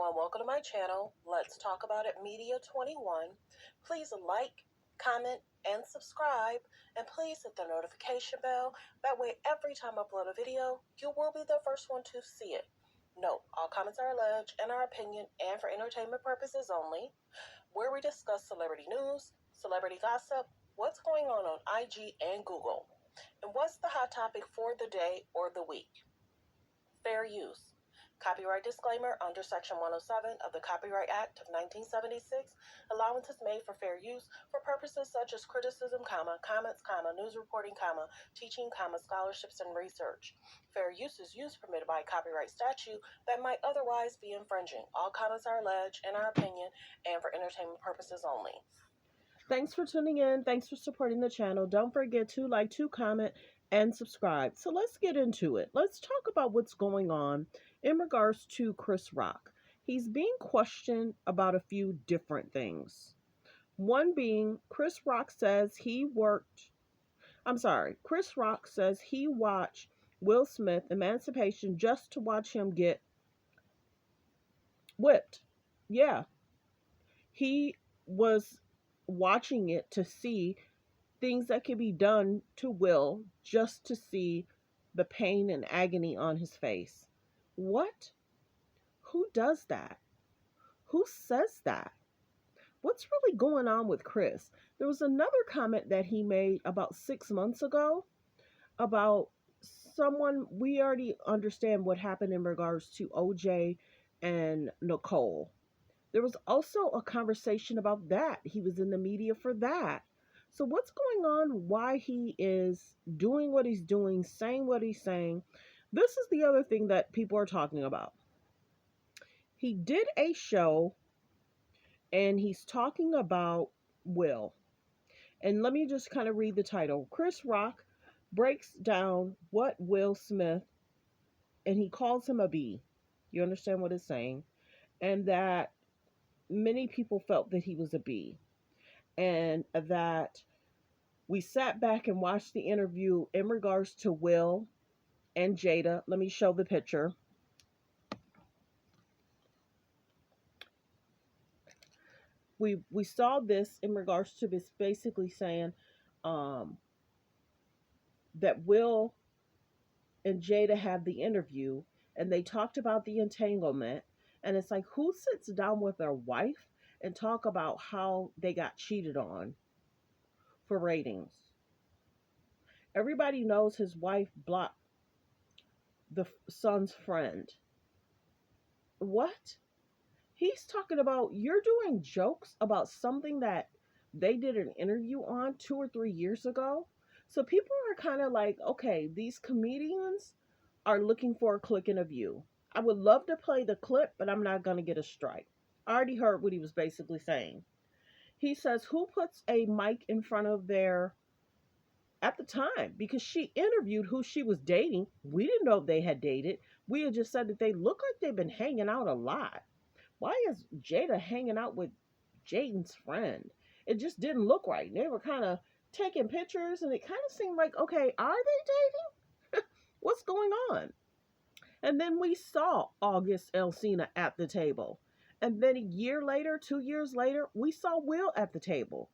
everyone, welcome to my channel. Let's Talk About It Media 21. Please like, comment, and subscribe, and please hit the notification bell. That way every time I upload a video, you will be the first one to see it. Note, all comments are alleged in our opinion and for entertainment purposes only, where we discuss celebrity news, celebrity gossip, what's going on IG and Google, and what's the hot topic for the day or the week. Fair use. Copyright disclaimer under Section 107 of the Copyright Act of 1976. Allowance is made for fair use for purposes such as criticism, comments, news reporting, teaching, scholarships, and research. Fair use is use permitted by copyright statute that might otherwise be infringing. All comments are alleged in our opinion and for entertainment purposes only. Thanks for tuning in. Thanks for supporting the channel. Don't forget to like, to comment, and subscribe. So let's get into it. Let's talk about what's going on in regards to Chris Rock. He's being questioned about a few different things. One being Chris Rock says Chris Rock says he watched Will Smith Emancipation just to watch him get whipped. Yeah. He was watching it to see things that could be done to Will just to see the pain and agony on his face. What? Who does that? Who says that? What's really going on with Chris? There was another comment that he made about 6 months ago about someone. We already understand what happened in regards to OJ and Nicole. There was also a conversation about that. He was in the media for that. So what's going on? Why he is doing what he's doing, saying what he's saying? This is the other thing that people are talking about. He did a show and he's talking about Will. And let me just kind of read the title. Chris Rock breaks down what Will Smith, and he calls him a B. You understand what it's saying? And that many people felt that he was a B. And that we sat back and watched the interview in regards to Will and Jada. Let me show the picture. We saw this in regards to this, basically saying that Will and Jada had the interview and they talked about the entanglement, and it's like, who sits down with their wife and talk about how they got cheated on for ratings? Everybody knows his wife blocked the son's friend. What? He's talking about, you're doing jokes about something that they did an interview on 2 or 3 years ago. So people are kind of like, okay, these comedians are looking for a click and a view. I would love to play the clip, but I'm not going to get a strike. I already heard what he was basically saying. He says, who puts a mic in front of their, at the time, because she interviewed who she was dating. We didn't know if they had dated. We had just said that they look like they've been hanging out a lot. Why is Jada hanging out with Jaden's friend? It just didn't look right. They were kind of taking pictures, and it kind of seemed like, okay, are they dating? What's going on? And then we saw August Alsina at the table. And then a year later, 2 years later, we saw Will at the table.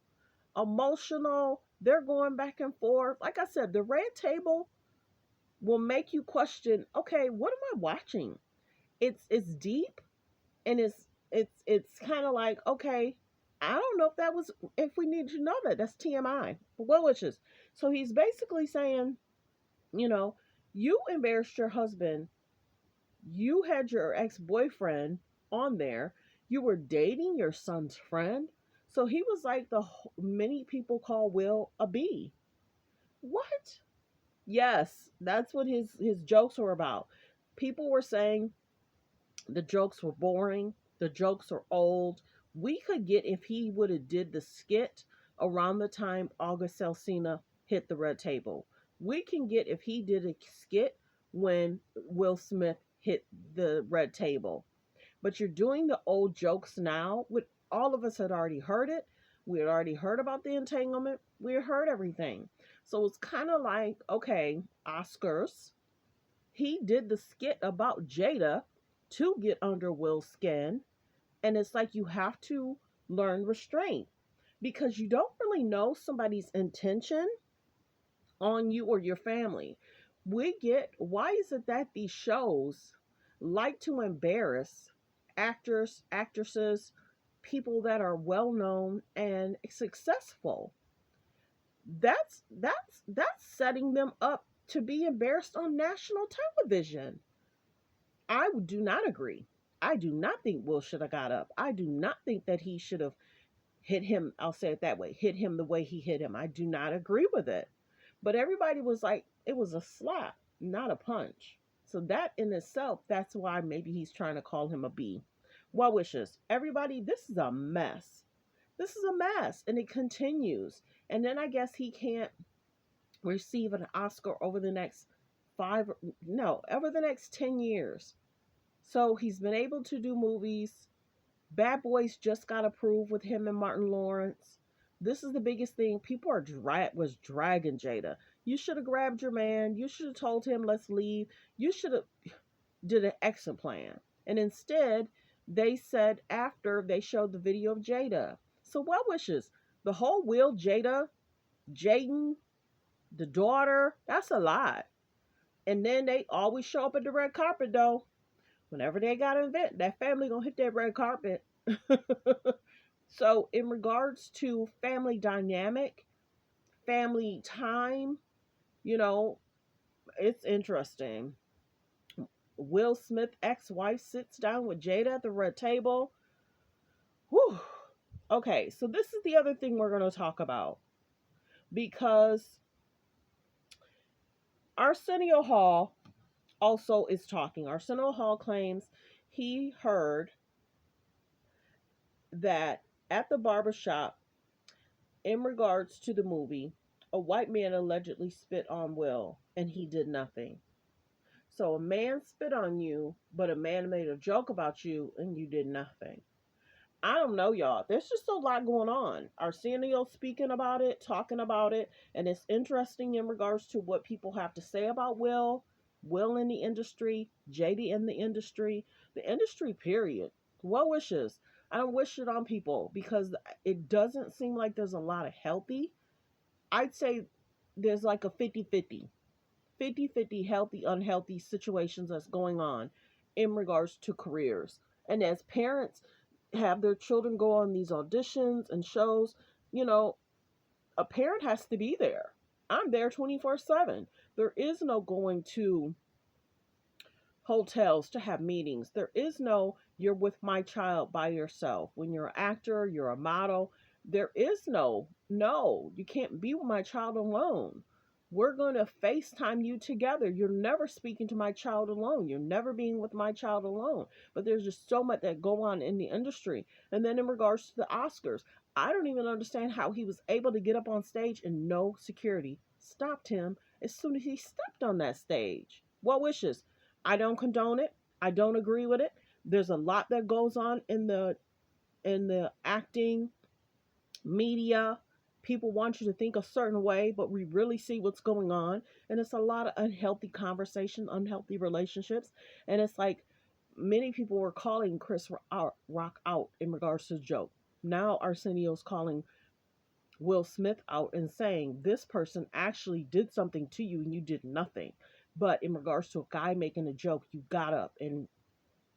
Emotional. They're going back and forth. Like I said, the red table will make you question, okay, what am I watching? It's deep, and it's kind of like, okay, I don't know if we need to know that. That's TMI. But well wishes. So he's basically saying, you embarrassed your husband. You had your ex-boyfriend on there. You were dating your son's friend. So he was like, many people call Will a B. What? Yes, that's what his jokes were about. People were saying the jokes were boring. The jokes are old. We could get, if he would have did the skit around the time August Alsina hit the red table. We can get, if he did a skit when Will Smith hit the red table. But you're doing the old jokes now. With all of us had already heard it. We had already heard about the entanglement. We had heard everything. So it's kind of like, okay, Oscars. He did the skit about Jada to get under Will's skin. And it's like you have to learn restraint because you don't really know somebody's intention on you or your family. We get, why is it that these shows like to embarrass actors, actresses, people that are well known and successful? That's setting them up to be embarrassed on national television. I do not agree. I do not think Will should have got up. I do not think that he should have hit him. I'll say it that way, hit him the way he hit him. I do not agree with it. But everybody was like, it was a slap, not a punch. So that in itself, that's why maybe he's trying to call him a B. Well wishes. Everybody, this is a mess. This is a mess. And it continues. And then I guess he can't receive an Oscar over the next over the next 10 years. So he's been able to do movies. Bad Boys just got approved with him and Martin Lawrence. This is the biggest thing. People was dragging Jada. You should have grabbed your man. You should have told him, let's leave. You should have did an exit plan. And instead, they said after they showed the video of Jada. So what wishes? The whole Will, Jada, Jaden, the daughter, that's a lot. And then they always show up at the red carpet though. Whenever they got an event, that family gonna hit that red carpet. So in regards to family dynamic, family time, you know, it's interesting. Will Smith ex-wife sits down with Jada at the red table. Whew. Okay, so this is the other thing we're going to talk about, because Arsenio Hall also is talking. Arsenio Hall claims he heard that at the barbershop, in regards to the movie, a white man allegedly spit on Will and he did nothing. So a man spit on you, but a man made a joke about you and you did nothing. I don't know, y'all. There's just a lot going on. Arsenio speaking about it, talking about it, and it's interesting in regards to what people have to say about Will in the industry, JD in the industry, period. Well wishes. I don't wish it on people because it doesn't seem like there's a lot of healthy. I'd say there's like a 50-50. 50-50 healthy, unhealthy situations that's going on in regards to careers. And as parents have their children go on these auditions and shows, you know, a parent has to be there. I'm there 24/7. There is no going to hotels to have meetings. There is no, you're with my child by yourself. When you're an actor, you're a model. There is no, you can't be with my child alone. We're going to FaceTime you together. You're never speaking to my child alone. You're never being with my child alone. But there's just so much that go on in the industry. And then in regards to the Oscars, I don't even understand how he was able to get up on stage and no security stopped him as soon as he stepped on that stage. What wishes? I don't condone it. I don't agree with it. There's a lot that goes on in the acting media. People want you to think a certain way, but we really see what's going on. And it's a lot of unhealthy conversation, unhealthy relationships. And it's like many people were calling Chris Rock out in regards to the joke. Now Arsenio's calling Will Smith out and saying this person actually did something to you and you did nothing. But in regards to a guy making a joke, you got up and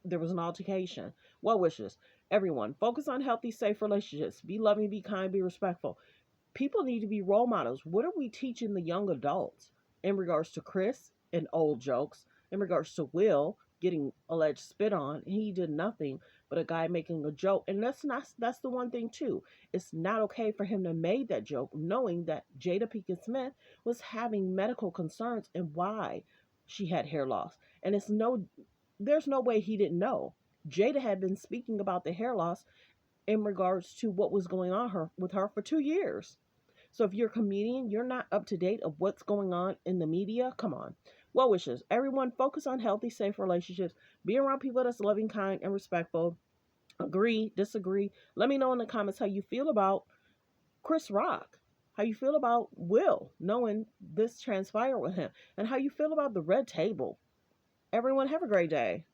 there was an altercation. Well wishes. Everyone, focus on healthy, safe relationships. Be loving, be kind, be respectful. People need to be role models. What are we teaching the young adults in regards to Chris and old jokes, in regards to Will getting alleged spit on? He did nothing but a guy making a joke. And that's the one thing too. It's not okay for him to make that joke knowing that Jada Pinkett Smith was having medical concerns and why she had hair loss. And there's no way he didn't know. Jada had been speaking about the hair loss in regards to what was going on with her for 2 years. So if you're a comedian, you're not up to date of what's going on in the media. Come on. Well wishes. Everyone, focus on healthy, safe relationships. Be around people that's loving, kind, and respectful. Agree, disagree. Let me know in the comments how you feel about Chris Rock. How you feel about Will, knowing this transpired with him. And how you feel about the red table. Everyone, have a great day.